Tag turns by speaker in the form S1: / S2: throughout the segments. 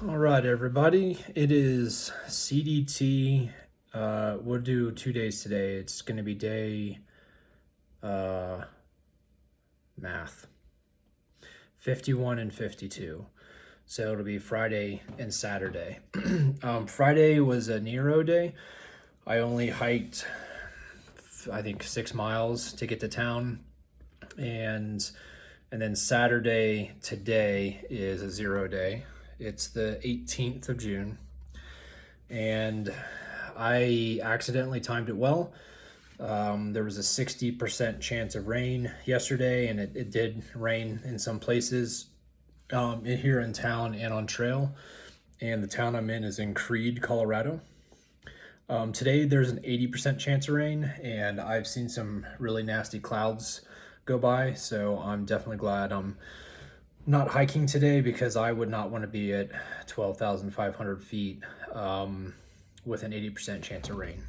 S1: All right, everybody. It is CDT. We'll do 2 days today. It's going to be day uh, math 51 and 52. So it'll be Friday and Saturday. Friday was a Nero day. I only hiked, I think, 6 miles to get to town, and then Saturday today is a 0 day. It's the 18th of June, and I accidentally timed it well. There was a 60% chance of rain yesterday, and it did rain in some places here in town and on trail. And the town I'm in is in Creede, Colorado. Today there's an 80% chance of rain, and I've seen some really nasty clouds go by, so I'm definitely glad I'm not hiking today, because I would not want to be at 12,500 feet with an 80% chance of rain.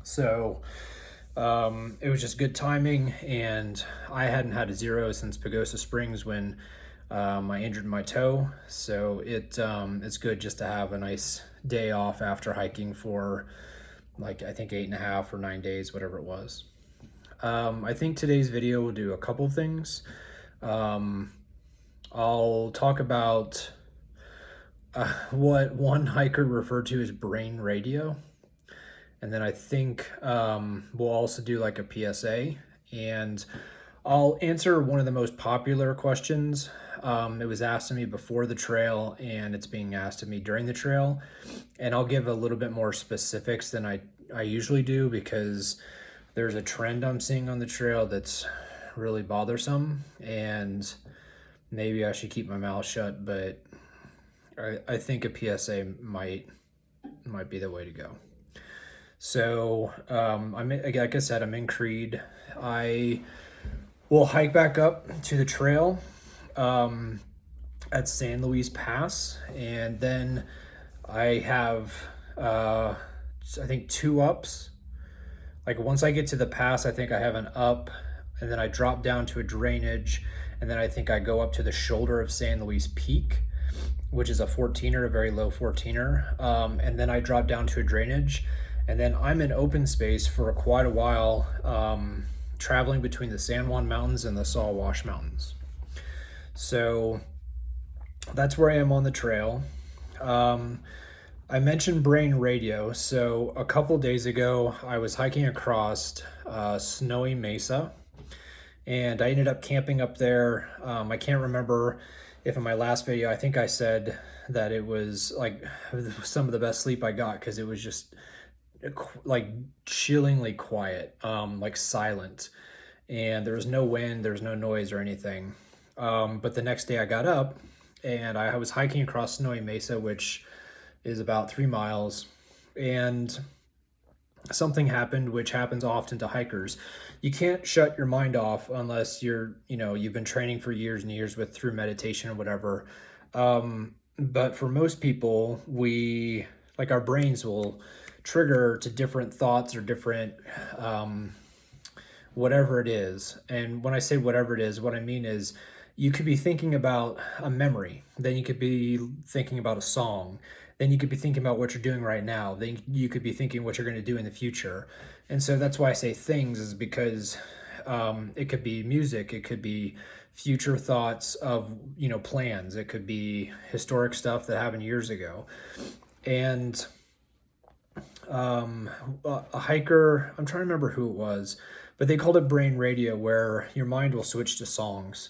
S1: So it was just good timing, and I hadn't had a 0 since Pagosa Springs when I injured my toe. So it's good just to have a nice day off after hiking for like, I think 8.5 or 9 days, whatever it was. I think today's video will do a couple things. I'll talk about what one hiker referred to as brain radio. And then I think we'll also do like a PSA. And I'll answer one of the most popular questions. It was asked of me before the trail, and it's being asked of me during the trail. And I'll give a little bit more specifics than I usually do, because there's a trend I'm seeing on the trail that's really bothersome. And maybe I should keep my mouth shut, but I think a PSA might be the way to go. So like I said, I'm in Creede. I will hike back up to the trail at San Luis Pass, and then I have I think 2 ups. Like, once I get to the pass, I think I have an up, and then I drop down to a drainage, and then I think I go up to the shoulder of San Luis Peak, which is a 14er, a very low 14er, and then I drop down to a drainage, and then I'm in open space for quite a while, traveling between the San Juan Mountains and the Saltwash Mountains. So that's where I am on the trail. I mentioned brain radio. So a couple days ago, I was hiking across snowy mesa, and I ended up camping up there. I can't remember if in my last video, I think I said that it was like some of the best sleep I got, because it was just like chillingly quiet, like silent, and there was no wind, there was no noise or anything. But the next day I got up, and I was hiking across snowy mesa, which is about 3 miles, and something happened, which happens often to hikers. You can't shut your mind off unless you've been training for years and years through meditation or whatever. But for most people, our brains will trigger to different thoughts or different whatever it is. And when I say whatever it is, what I mean is, you could be thinking about a memory, then you could be thinking about a song, then you could be thinking about what you're doing right now, then you could be thinking what you're going to do in the future. And so that's why I say things, is because it could be music, it could be future thoughts of plans, it could be historic stuff that happened years ago. And a hiker, I'm trying to remember who it was, but they called it brain radio, where your mind will switch to songs.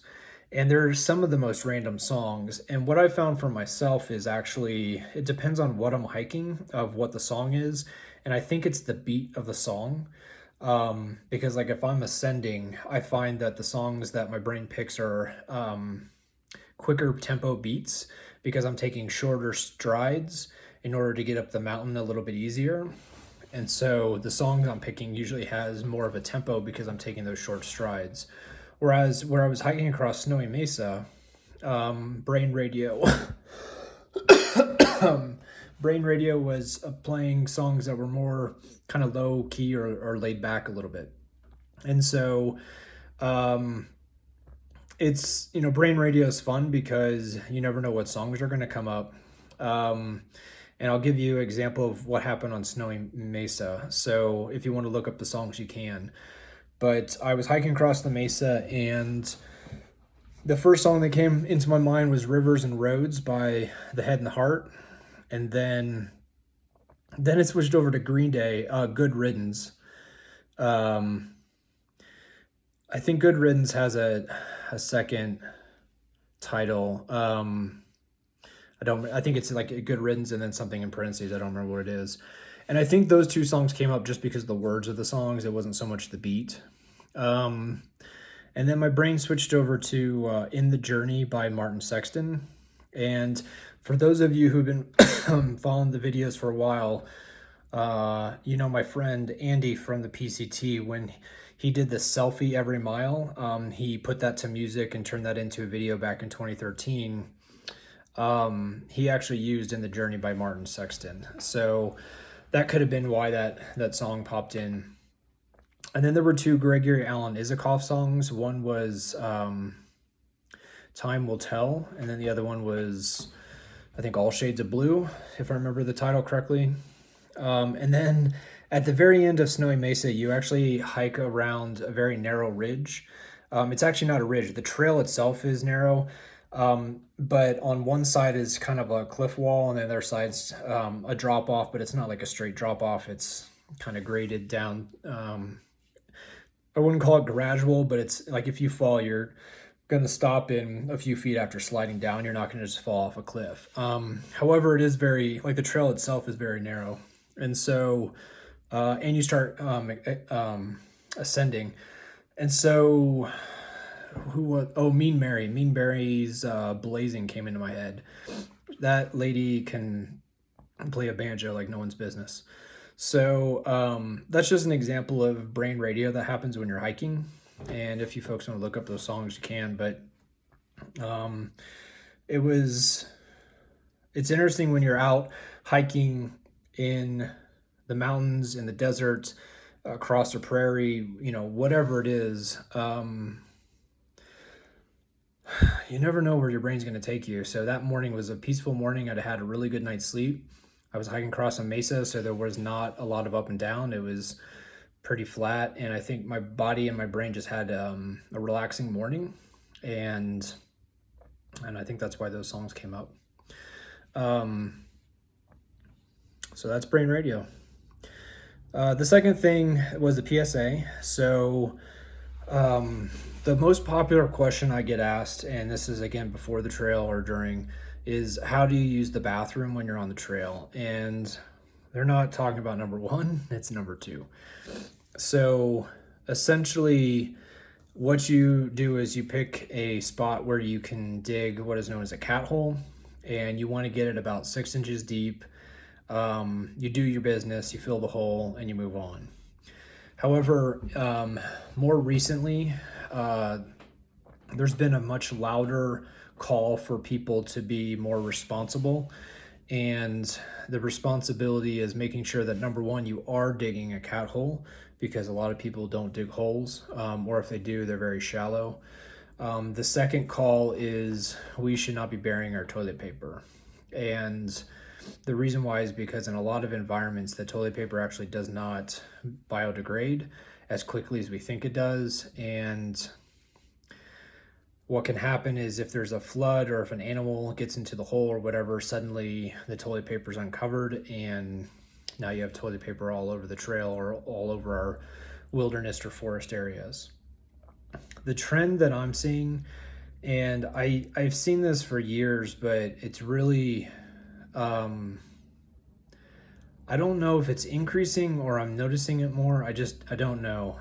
S1: And there's some of the most random songs. And what I found for myself is, actually, it depends on what I'm hiking, of what the song is. And I think it's the beat of the song. Because like, if I'm ascending, I find that the songs that my brain picks are quicker tempo beats, because I'm taking shorter strides in order to get up the mountain a little bit easier. And so the songs I'm picking usually has more of a tempo, because I'm taking those short strides. Whereas where I was hiking across snowy mesa, brain radio brain radio was playing songs that were more kind of low key, or laid back a little bit. And so it's, brain radio is fun, because you never know what songs are going to come up. And I'll give you an example of what happened on Snowy Mesa. So if you want to look up the songs, you can. But I was hiking across the mesa, and the first song that came into my mind was Rivers and Roads by The Head and the Heart. And then it switched over to Green Day, Good Riddance. Um, I think Good Riddance has a second title. I think it's like a Good Riddance and then something in parentheses. I don't remember what it is. And I think those two songs came up just because of the words of the songs. It wasn't so much the beat. Um, and then my brain switched over to In the Journey by Martin Sexton. And for those of you who've been following the videos for a while, you know my friend Andy from the PCT, when he did the selfie every mile, he put that to music and turned that into a video back in 2013. He actually used In the Journey by Martin Sexton. So that could have been why that song popped in. And then there were two Gregory Alan Isakov songs. One was Time Will Tell, and then the other one was, I think, All Shades of Blue, if I remember the title correctly. And then at the very end of Snowy Mesa, you actually hike around a very narrow ridge. It's actually not a ridge. The trail itself is narrow, but on one side is kind of a cliff wall, and the other side's a drop off, but it's not like a straight drop off. It's kind of graded down. I wouldn't call it gradual, but it's like if you fall, you're going to stop in a few feet after sliding down. You're not going to just fall off a cliff. However, it is very, like the trail itself is very narrow. And so, and you start ascending. And so, Mean Mary. Mean Mary's Blazing came into my head. That lady can play a banjo like no one's business. So that's just an example of brain radio that happens when you're hiking. And if you folks want to look up those songs, you can. But it's interesting when you're out hiking in the mountains, in the desert, across a prairie, whatever it is. You never know where your brain's going to take you. So that morning was a peaceful morning. I'd had a really good night's sleep. I was hiking across a mesa, so there was not a lot of up and down. It was pretty flat, and I think my body and my brain just had a relaxing morning, and I think that's why those songs came up. So that's brain radio. The second thing was the PSA. So the most popular question I get asked, and this is again before the trail or during, is how do you use the bathroom when you're on the trail? And they're not talking about number one, it's number two. So essentially what you do is you pick a spot where you can dig what is known as a cat hole, and you want to get it about 6 inches deep. You do your business, you fill the hole, and you move on. However, more recently, there's been a much louder call for people to be more responsible, and the responsibility is making sure that number one, you are digging a cat hole, because a lot of people don't dig holes, or if they do, they're very shallow. The second call is we should not be burying our toilet paper, and the reason why is because in a lot of environments, the toilet paper actually does not biodegrade as quickly as we think it does. And what can happen is if there's a flood or if an animal gets into the hole or whatever, suddenly the toilet paper is uncovered, and now you have toilet paper all over the trail or all over our wilderness or forest areas. The trend that I'm seeing, and I've seen this for years, but it's really, I don't know if it's increasing or I'm noticing it more. I don't know.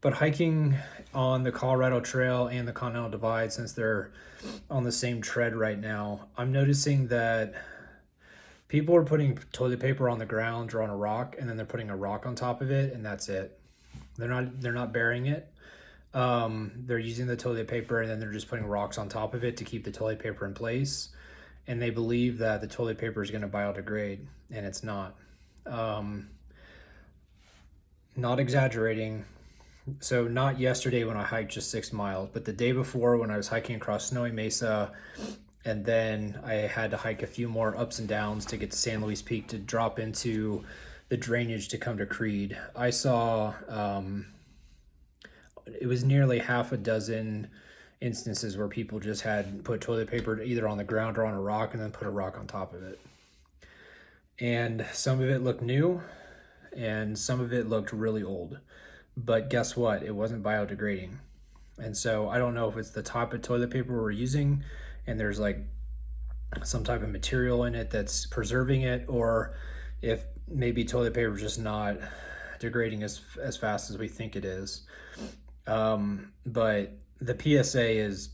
S1: But hiking on the Colorado Trail and the Continental Divide, since they're on the same tread right now, I'm noticing that people are putting toilet paper on the ground or on a rock, and then they're putting a rock on top of it, and that's it. They're not burying it. They're using the toilet paper, and then they're just putting rocks on top of it to keep the toilet paper in place. And they believe that the toilet paper is going to biodegrade, and it's not. Not exaggerating. So not yesterday when I hiked just 6 miles, but the day before when I was hiking across Snowy Mesa, and then I had to hike a few more ups and downs to get to San Luis Peak to drop into the drainage to come to Creed. I saw it was nearly half a dozen instances where people just had put toilet paper either on the ground or on a rock and then put a rock on top of it. And some of it looked new and some of it looked really old. But guess what? It wasn't biodegrading. And so I don't know if it's the type of toilet paper we're using and there's like some type of material in it that's preserving it, or if maybe toilet paper is just not degrading as fast as we think it is. But the PSA is,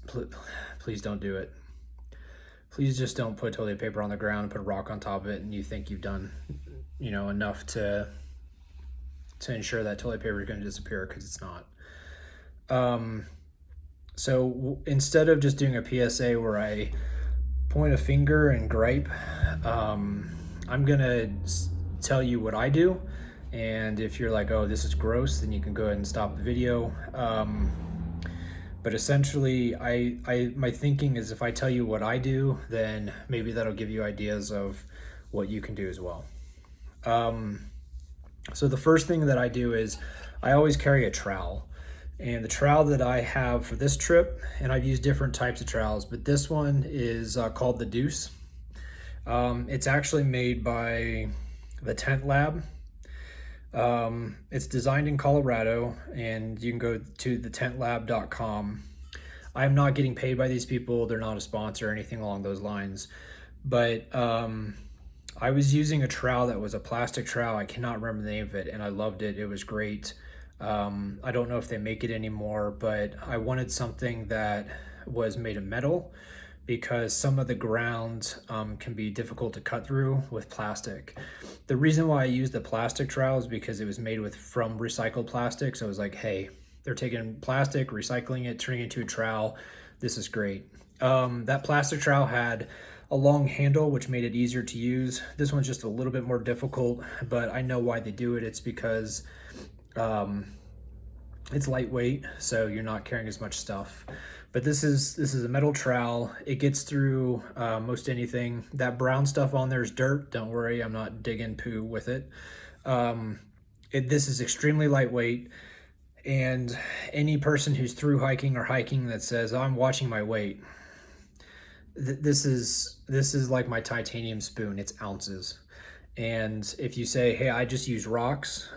S1: please don't do it. Please just don't put toilet paper on the ground and put a rock on top of it and you think you've done, enough to ensure that toilet paper is going to disappear, because it's not. So instead of just doing a PSA where I point a finger and gripe, I'm going to tell you what I do. And if you're like, oh, this is gross, then you can go ahead and stop the video. But essentially, my thinking is if I tell you what I do, then maybe that'll give you ideas of what you can do as well. So the first thing that I do is I always carry a trowel. And the trowel that I have for this trip, and I've used different types of trowels, but this one is called the Deuce. It's actually made by the Tent Lab. It's designed in Colorado, and you can go to thetentlab.com. I'm not getting paid by these people. They're not a sponsor or anything along those lines. But I was using a trowel that was a plastic trowel. I cannot remember the name of it, and I loved it. It was great. I don't know if they make it anymore, but I wanted something that was made of metal, because some of the ground can be difficult to cut through with plastic. The reason why I used the plastic trowel is because it was made from recycled plastic. So it was like, hey, they're taking plastic, recycling it, turning it into a trowel. This is great. That plastic trowel had a long handle, which made it easier to use. This one's just a little bit more difficult, but I know why they do it. It's because it's lightweight, so you're not carrying as much stuff. But this is a metal trowel. It gets through most anything. That brown stuff on there is dirt. Don't worry, I'm not digging poo with it. This is extremely lightweight, and any person who's through hiking or hiking that says, oh, I'm watching my weight, this is like my titanium spoon. It's ounces. And if you say, hey, I just use rocks,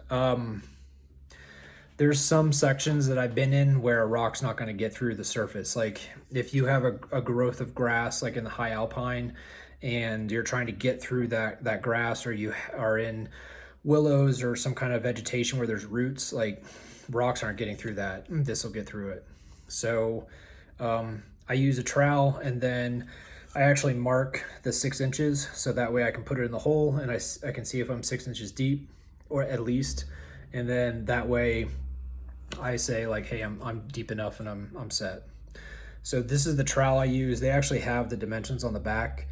S1: there's some sections that I've been in where a rock's not going to get through the surface. Like if you have a growth of grass, like in the high alpine, and you're trying to get through that grass, or you are in willows or some kind of vegetation where there's roots, like rocks aren't getting through that. This will get through it. So I use a trowel, and then I actually mark the 6 inches, so that way I can put it in the hole and I can see if I'm 6 inches deep, or at least. And then that way I say like, hey, I'm deep enough and I'm set. So this is the trowel I use. They actually have the dimensions on the back.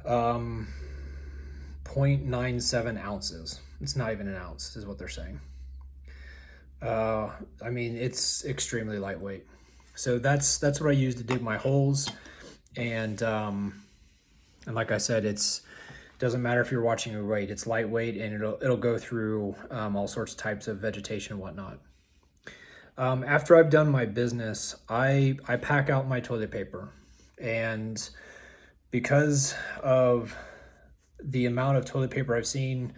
S1: 0.97 ounces. It's not even an ounce is what they're saying. I mean, it's extremely lightweight. So that's what I use to dig my holes. And like I said, doesn't matter if you're watching your weight. It's lightweight, and it'll go through all sorts of types of vegetation and whatnot. After I've done my business, I pack out my toilet paper, and because of the amount of toilet paper I've seen,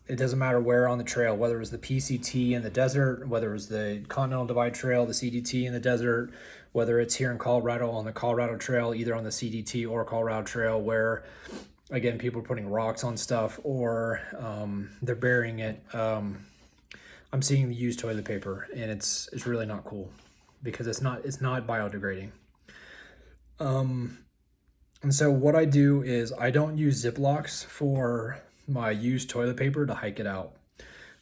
S1: it doesn't matter where on the trail, whether it was the PCT in the desert, whether it was the Continental Divide Trail, the CDT in the desert, whether it's here in Colorado on the Colorado Trail, either on the CDT or Colorado Trail, where again, people are putting rocks on stuff, or they're burying it. I'm seeing the used toilet paper, and it's really not cool, because it's not biodegrading. And so what I do is I don't use Ziplocs for my used toilet paper to hike it out.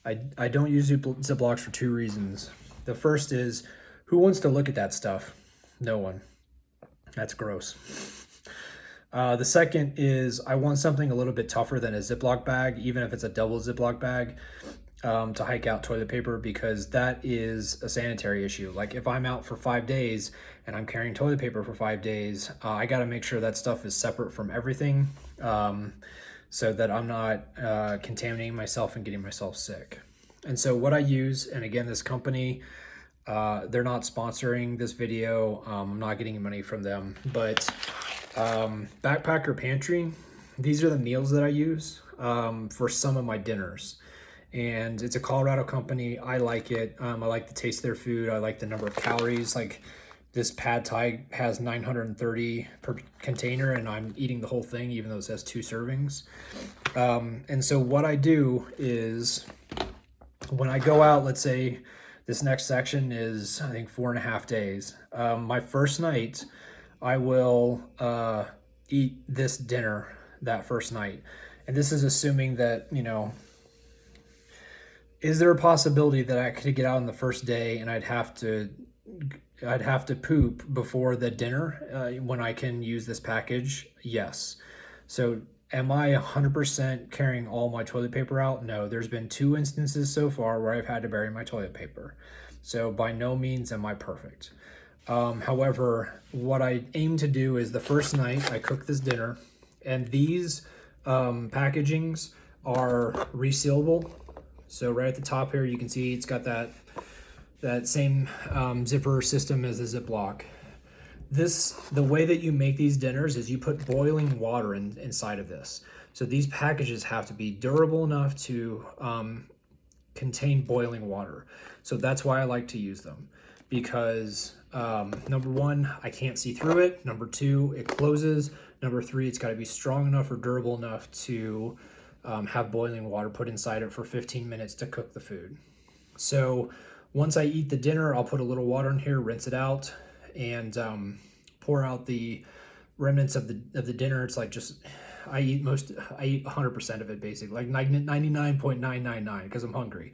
S1: I don't use Ziplocs for 2 reasons. The first is, who wants to look at that stuff? No one. That's gross. The second is I want something a little bit tougher than a Ziploc bag, even if it's a double Ziploc bag. to hike out toilet paper, because that is a sanitary issue. Like if I'm out for 5 days and I'm carrying toilet paper for 5 days, I got to make sure that stuff is separate from everything, so that I'm not contaminating myself and getting myself sick. And so what I use, and again, this company, they're not sponsoring this video. I'm not getting money from them, but Backpacker Pantry, these are the meals that I use for some of my dinners. And it's a Colorado company. I like it. I like the taste of their food. I like the number of calories. Like this pad thai has 930 per container, and I'm eating the whole thing, even though it says 2 servings. And so what I do is when I go out, let's say this next section is, I think, 4.5 days. My first night, I will eat this dinner that first night. And this is assuming that, is there a possibility that I could get out on the first day and I'd have to poop before the dinner when I can use this package? Yes. So am I 100% carrying all my toilet paper out? No. There's been 2 instances so far where I've had to bury my toilet paper. So by no means am I perfect. However, what I aim to do is the first night I cook this dinner, and these packagings are resealable. So right at the top here, you can see it's got that same zipper system as the Ziploc. The way that you make these dinners is you put boiling water inside of this. So these packages have to be durable enough to contain boiling water. So that's why I like to use them, because number 1, I can't see through it. Number 2, it closes. Number 3, it's got to be strong enough or durable enough to have boiling water put inside it for 15 minutes to cook the food. So once I eat the dinner, I'll put a little water in here, rinse it out, and pour out the remnants of the dinner. It's like I eat 100% of it, basically, like 99.999, because I'm hungry.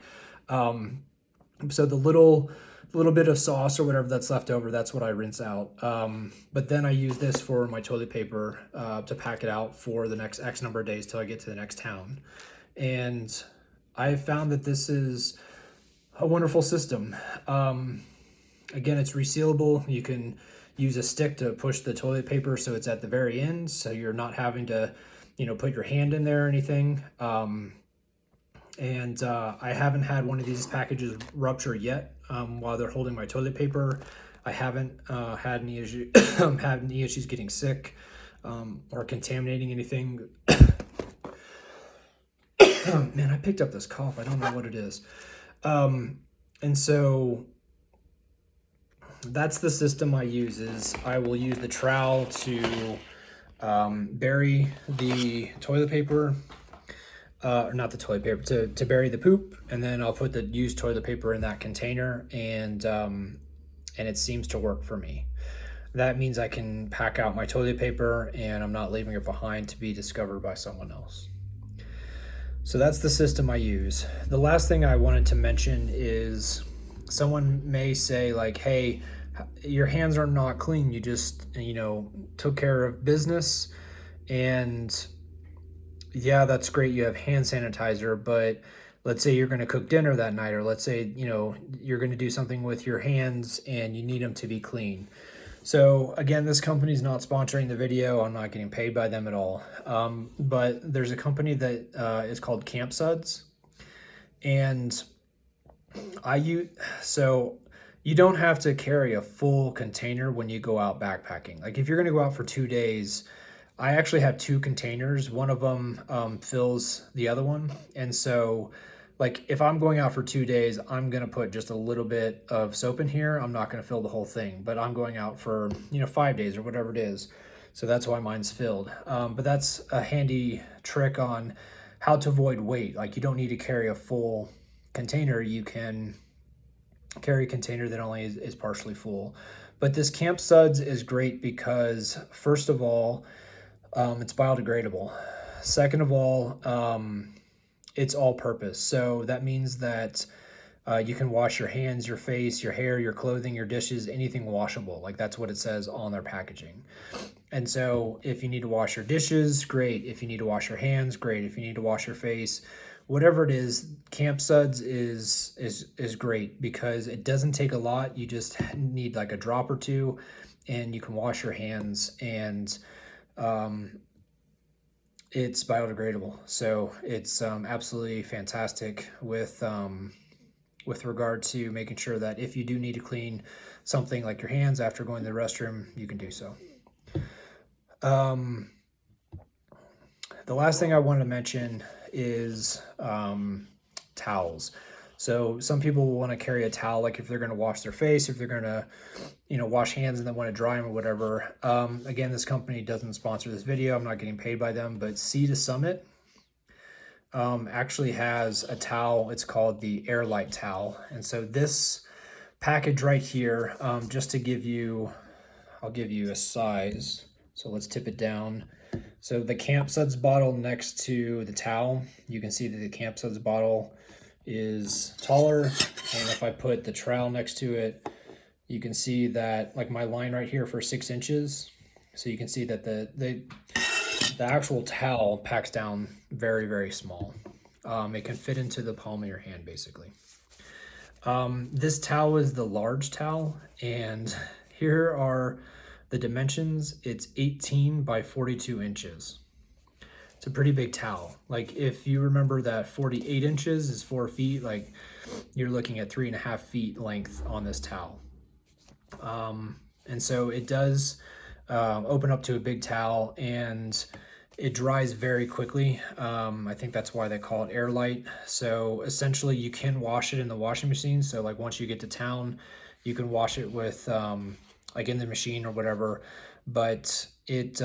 S1: So the little bit of sauce or whatever that's left over, that's what I rinse out. But then I use this for my toilet paper to pack it out for the next X number of days till I get to the next town. And I've found that this is a wonderful system. Again, it's resealable. You can use a stick to push the toilet paper so it's at the very end, so you're not having to, put your hand in there or anything. And I haven't had one of these packages rupture yet while they're holding my toilet paper. I haven't had any issues getting sick or contaminating anything. Man, I picked up this cough. I don't know what it is. And so that's the system I use. Is I will use the trowel to bury the toilet paper. Or not the toilet paper, to bury the poop, and then I'll put the used toilet paper in that container, and it seems to work for me. That means I can pack out my toilet paper and I'm not leaving it behind to be discovered by someone else. So that's the system I use. The last thing I wanted to mention is someone may say like, hey, your hands are not clean. You just, took care of business, and yeah, that's great. You have hand sanitizer, but let's say you're going to cook dinner that night, or let's say, you're going to do something with your hands and you need them to be clean. So again, this company is not sponsoring the video. I'm not getting paid by them at all. But there's a company that is called Suds, and so you don't have to carry a full container when you go out backpacking. Like if you're going to go out for 2 days, I actually have 2 containers. One of them fills the other one. And so like if I'm going out for 2 days, I'm going to put just a little bit of soap in here. I'm not going to fill the whole thing, but I'm going out for, 5 days or whatever it is. So that's why mine's filled. But that's a handy trick on how to avoid weight. Like you don't need to carry a full container. You can carry a container that only is partially full. But this Suds is great because, first of all, it's biodegradable. Second of all, it's all purpose. So that means that you can wash your hands, your face, your hair, your clothing, your dishes, anything washable. Like that's what it says on their packaging. And so if you need to wash your dishes, great. If you need to wash your hands, great. If you need to wash your face, whatever it is, Camp Suds is great because it doesn't take a lot. You just need like a drop or two, and you can wash your hands, and it's biodegradable. So it's absolutely fantastic with regard to making sure that if you do need to clean something like your hands after going to the restroom, you can do so. The last thing I wanted to mention is towels. So some people will want to carry a towel, like if they're going to wash their face, if they're going to, wash hands and then want to dry them or whatever. Again, this company doesn't sponsor this video. I'm not getting paid by them, but Sea to Summit actually has a towel. It's called the Airlite towel. And so this package right here, just to give you, I'll give you a size. So let's tip it down. So the Camp Suds bottle next to the towel, you can see that the Camp Suds bottle is taller. And if I put the trowel next to it, you can see that like my line right here for 6 inches. So you can see that the actual towel packs down very, very small. It can fit into the palm of your hand basically. This towel is the large towel, and here are the dimensions. It's 18 by 42 inches. It's a pretty big towel. Like if you remember that 48 inches is 4 feet, like you're looking at 3.5 feet length on this towel. And so it does open up to a big towel, and it dries very quickly. I think that's why they call it Airlite. So essentially you can wash it in the washing machine. So like once you get to town, you can wash it with like in the machine or whatever. But it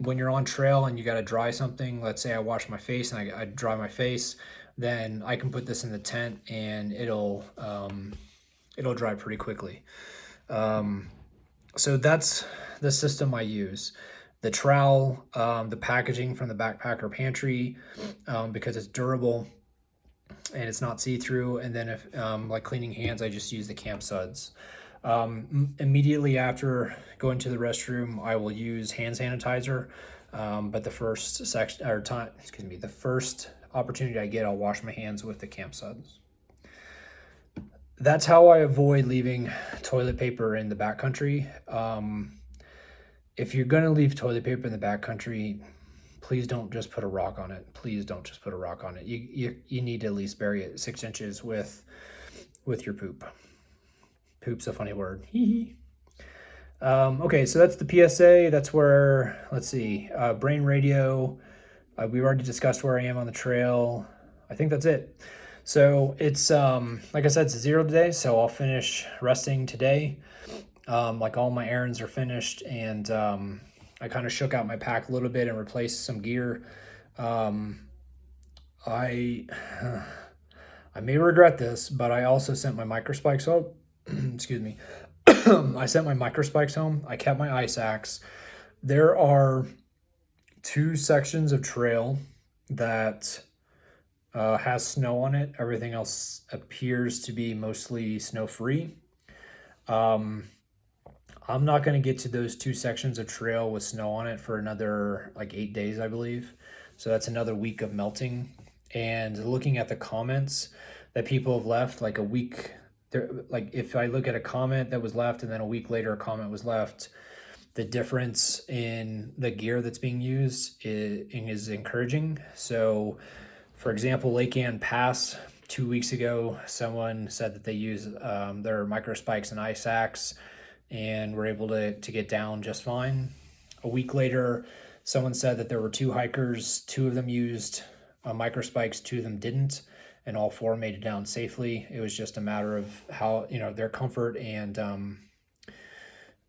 S1: when you're on trail and you got to dry something, let's say I wash my face and I dry my face, then I can put this in the tent and it'll dry pretty quickly. So that's the system I use. The trowel, the packaging from the backpacker pantry, because it's durable and it's not see-through. And then if like cleaning hands, I just use the Camp Suds. Immediately after going to the restroom, I will use hand sanitizer. But the first the first opportunity I get, I'll wash my hands with the Camp Suds. That's how I avoid leaving toilet paper in the backcountry. If you're going to leave toilet paper in the backcountry, please don't just put a rock on it. Please don't just put a rock on it. You need to at least bury it 6 inches with your poop. Poop's a funny word. Okay, so that's the PSA. That's where, let's see, brain radio. We've already discussed where I am on the trail. I think that's it. So it's, like I said, it's 0 today, so I'll finish resting today. Like all my errands are finished, and I kind of shook out my pack a little bit and replaced some gear. I may regret this, but I also sent my microspikes home. Excuse me. I sent my microspikes home. I kept my ice axe. There are 2 sections of trail that has snow on it. Everything else appears to be mostly snow-free. I'm not going to get to those 2 sections of trail with snow on it for another like 8 days, I believe. So that's another week of melting. And looking at the comments that people have left, like a week, like if I look at a comment that was left and then a week later a comment was left, the difference in the gear that's being used is encouraging. So for example, Lake Ann Pass, 2 weeks ago, someone said that they use their microspikes and ice axe and were able to get down just fine. A week later, someone said that there were 2 hikers, 2 of them used microspikes, 2 of them didn't, and all 4 made it down safely. It was just a matter of how, their comfort and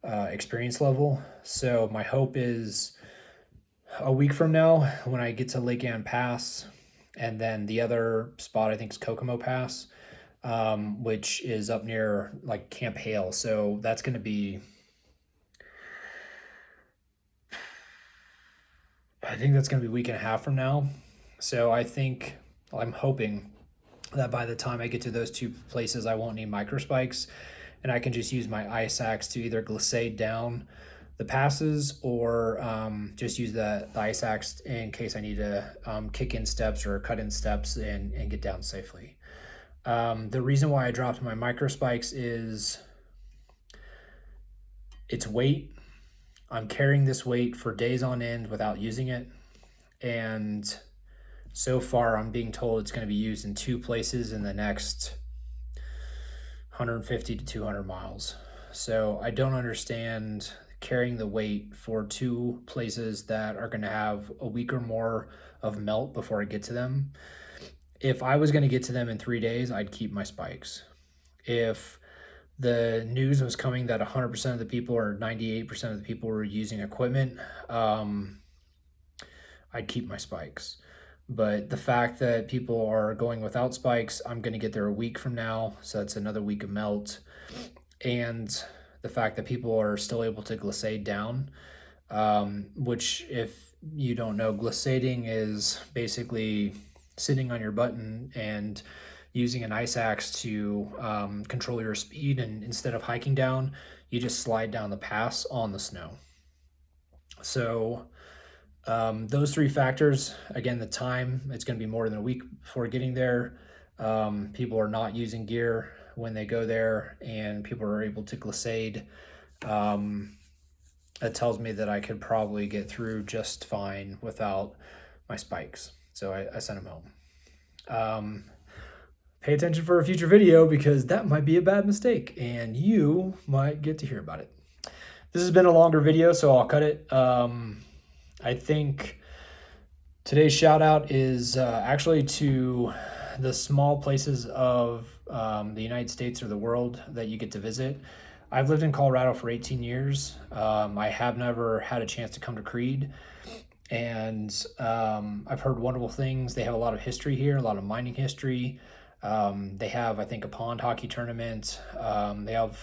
S1: experience level. So my hope is a week from now, when I get to Lake Ann Pass, and then the other spot I think is Kokomo Pass, which is up near like Camp Hale. So that's going to be, I think that's going to be a week and a half from now. So I'm hoping that by the time I get to those 2 places, I won't need microspikes, and I can just use my ice axe to either glissade down the passes, or just use the ice axe in case I need to kick in steps or cut in steps and get down safely. The reason why I dropped my micro spikes is its weight. I'm carrying this weight for days on end without using it, and so far I'm being told it's going to be used in 2 places in the next 150 to 200 miles. So I don't understand carrying the weight for 2 places that are going to have a week or more of melt before I get to them. If I was going to get to them in 3 days, I'd keep my spikes. If the news was coming that 100% of the people or 98% of the people were using equipment, I'd keep my spikes. But the fact that people are going without spikes, I'm going to get there a week from now, so that's another week of melt. And the fact that people are still able to glissade down, which, if you don't know, glissading is basically sitting on your button and using an ice axe to control your speed, and instead of hiking down, you just slide down the pass on the snow. So those 3 factors, again, the time, it's going to be more than a week before getting there. People are not using gear when they go there, and people are able to glissade. That tells me that I could probably get through just fine without my spikes. So I sent them home. Pay attention for a future video, because that might be a bad mistake and you might get to hear about it. This has been a longer video, so I'll cut it. I think today's shout out is actually to the small places of the United States or the world that you get to visit. I've lived in Colorado for 18 years. I have never had a chance to come to Creed, and I've heard wonderful things. They have a lot of history here, a lot of mining history. They have, I think, a pond hockey tournament. They have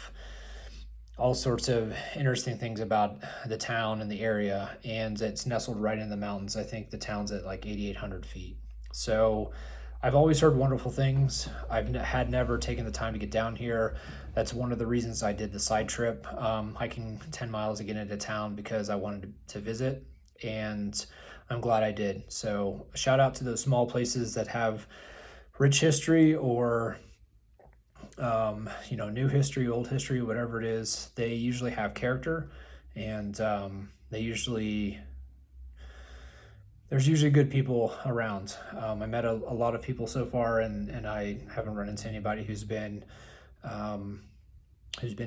S1: all sorts of interesting things about the town and the area, and it's nestled right in the mountains. I think the town's at like 8,800 feet. So I've always heard wonderful things. I've had never taken the time to get down here. That's one of the reasons I did the side trip, hiking 10 miles to get into town, because I wanted to visit, and I'm glad I did. So shout out to those small places that have rich history, or new history, old history, whatever it is. They usually have character, and there's usually good people around. I met a lot of people so far, and I haven't run into anybody who's been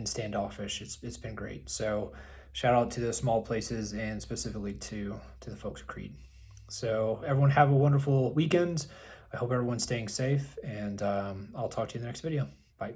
S1: standoffish. It's been great. So shout out to those small places, and specifically to the folks at Creed. So everyone have a wonderful weekend. I hope everyone's staying safe, and I'll talk to you in the next video. Bye.